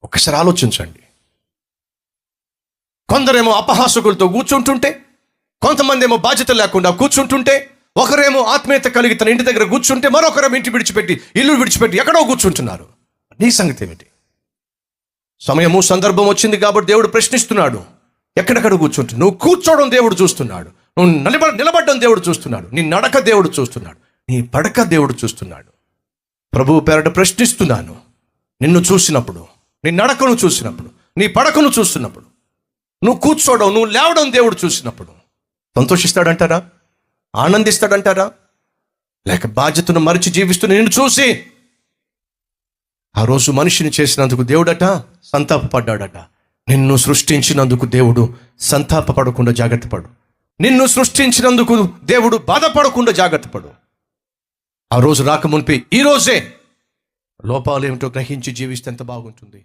ఒకసారి ఆలోచించండి. కొందరేమో అపహాసకులతో కూర్చుంటుంటే, కొంతమంది ఏమో బాధ్యత లేకుండా కూర్చుంటుంటే, ఒకరేమో ఆత్మీయత కలిగి తన ఇంటి దగ్గర కూర్చుంటే, మరొకరేమో ఇంటి విడిచిపెట్టి ఇల్లు విడిచిపెట్టి ఎక్కడో కూర్చుంటున్నారు. నీ సంగతి ఏమిటి? సమయము సందర్భం వచ్చింది కాబట్టి దేవుడు ప్రశ్నిస్తున్నాడు. ఎక్కడెక్కడ కూర్చుంటు నువ్వు కూర్చోవడం దేవుడు చూస్తున్నాడు, నువ్వు నిలబడ్డం దేవుడు చూస్తున్నాడు, నీ నడక దేవుడు చూస్తున్నాడు, నీ పడక దేవుడు చూస్తున్నాడు. ప్రభువు పేరట ప్రశ్నిస్తున్నాను. నిన్ను చూసినప్పుడు, నీ నడకను చూసినప్పుడు, నీ పడకను చూస్తున్నప్పుడు, నువ్వు కూర్చోవడం నువ్వు లేవడం దేవుడు చూసినప్పుడు సంతోషిస్తాడంటారా? ఆనందిస్తాడంటారా? లేక బాధ్యతను మరిచి జీవిస్తున్న నిన్ను చూసి ఆ రోజు మనిషిని చేసినందుకు దేవుడట సంతాపపడ్డాడట. నిన్ను సృష్టించినందుకు దేవుడు సంతాపపడకుండా జాగ్రత్త పడు. నిన్ను సృష్టించినందుకు దేవుడు బాధపడకుండా జాగ్రత్త పడు. ఆ రోజు రాకమునిపి ఈ రోజే లోపాలు ఏమిటో గ్రహించి జీవిస్తే ఎంత బాగుంటుంది.